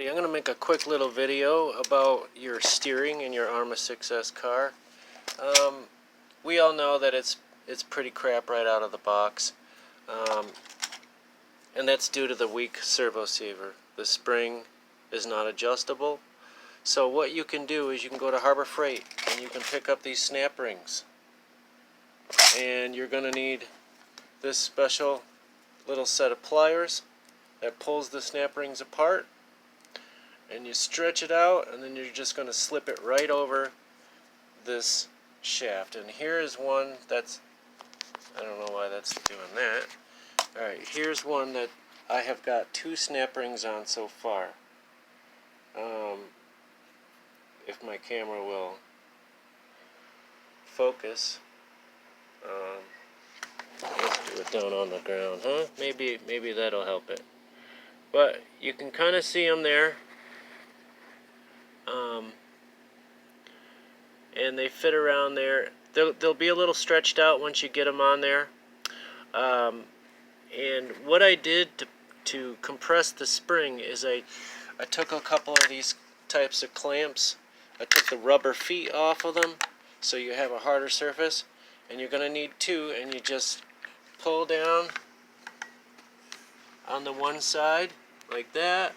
I'm going to make a quick little video about your steering in your Arrma 6S car. We all know that it's pretty crap right out of the box, and that's due to the weak servo saver. The spring is not adjustable. So what you can do is you can go to Harbor Freight and you can pick up these snap rings, and you're going to need this special little set of pliers that pulls the snap rings apart, and you stretch it out, and then you're just going to slip it right over this shaft. And here is one that's, I don't know why that's doing that. Alright, here's one that I have got 2 snap rings on so far. If my camera will focus. Let's do it down on the ground, huh? Maybe that'll help it. But you can kind of see them there. And they fit around there. They'll be a little stretched out once you get them on there. And what I did to compress the spring is I took a couple of these types of clamps. I took the rubber feet off of them so you have a harder surface. And you're going to need 2, and you just pull down on the one side like that,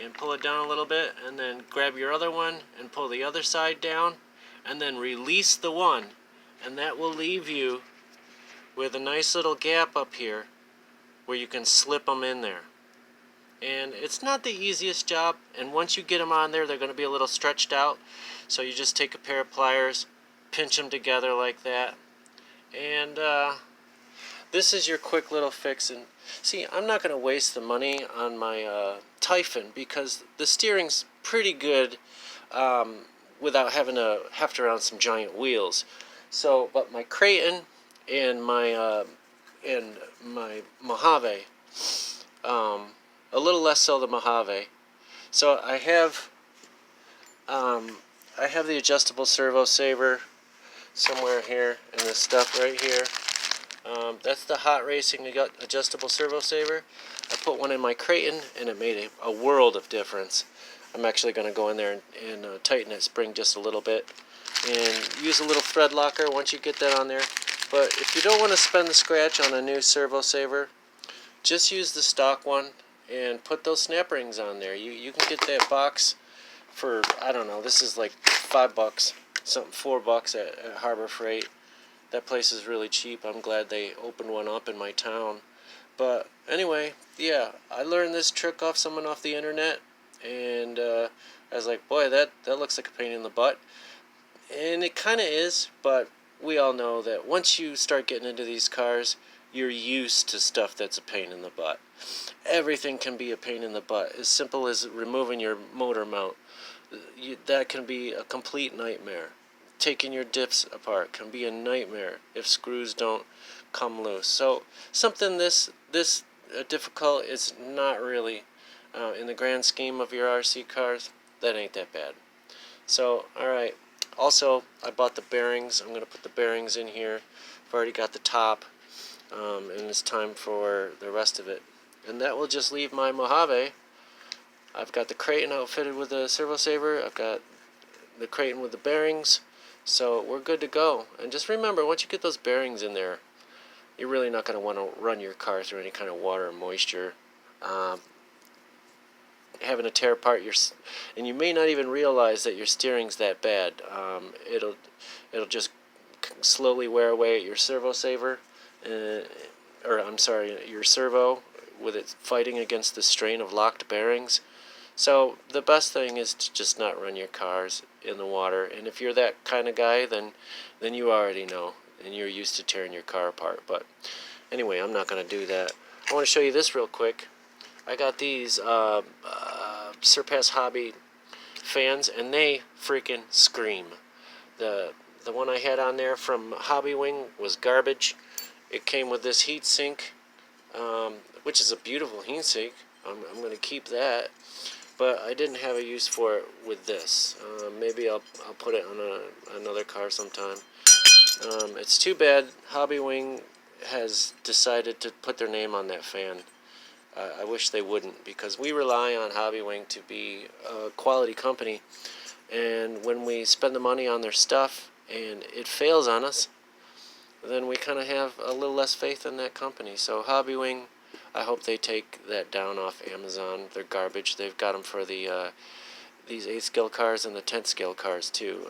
and pull it down a little bit, and then grab your other one and pull the other side down, and then release the one, and that will leave you with a nice little gap up here where you can slip them in there. And it's not the easiest job, and once you get them on there, they're going to be a little stretched out, so you just take a pair of pliers, pinch them together like that, and this is your quick little fix. And see, I'm not going to waste the money on my Typhon because the steering's pretty good without having to heft around some giant wheels. So, but my Creighton and my Mojave, a little less so the Mojave. So I have the adjustable servo saver somewhere here in this stuff right here. That's the Hot Racing adjustable servo saver. I put one in my Creighton and it made a world of difference. I'm actually going to go in there and tighten that spring just a little bit and use a little thread locker once you get that on there. But if you don't want to spend the scratch on a new servo saver, just use the stock one and put those snap rings on there. You can get that box for, I don't know, this is like $5, something $4 at Harbor Freight. That place is really cheap. I'm glad they opened one up in my town. But anyway, yeah, I learned this trick off someone off the internet, and I was like, boy, that looks like a pain in the butt. And it kind of is, but we all know that once you start getting into these cars, you're used to stuff that's a pain in the butt. Everything can be a pain in the butt. As simple as removing your motor mount. That can be a complete nightmare. Taking your diffs apart can be a nightmare if screws don't come loose. So something this difficult is not really, in the grand scheme of your RC cars, that ain't that bad. So, alright. Also, I bought the bearings. I'm going to put the bearings in here. I've already got the top, and it's time for the rest of it. And that will just leave my Mojave. I've got the Creighton outfitted with a servo saver. I've got the Creighton with the bearings. So we're good to go. And just remember, once you get those bearings in there, you're really not going to want to run your car through any kind of water or moisture. Having to tear apart and you may not even realize that your steering's that bad. It'll just slowly wear away at your servo saver, or I'm sorry, your servo, with it fighting against the strain of locked bearings. So the best thing is to just not run your cars in the water. And if you're that kind of guy, then you already know, and you're used to tearing your car apart. But anyway, I'm not going to do that. I want to show you this real quick. I got these Surpass Hobby fans, and they freaking scream. The one I had on there from Hobby Wing was garbage. It came with this heat sink, which is a beautiful heat sink. I'm going to keep that. But I didn't have a use for it with this. Maybe I'll put it on another car sometime. It's too bad Hobby Wing has decided to put their name on that fan. I wish they wouldn't, because we rely on Hobbywing to be a quality company, and when we spend the money on their stuff and it fails on us, then we kind of have a little less faith in that company. So Hobbywing, I hope they take that down off Amazon. They're garbage. They've got them for the these 8th scale cars and the 10th scale cars too.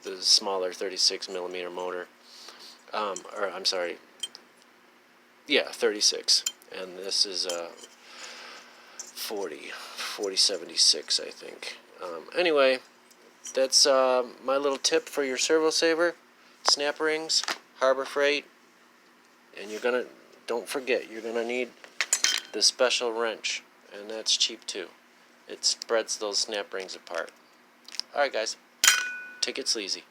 The smaller 36 millimeter motor. Or I'm sorry. Yeah, 36. And this is 4076, I think. Anyway, that's my little tip for your servo saver. Snap rings, Harbor Freight, and don't forget, you're gonna need the special wrench, and that's cheap too. It spreads those snap rings apart. Alright guys, take it sleazy.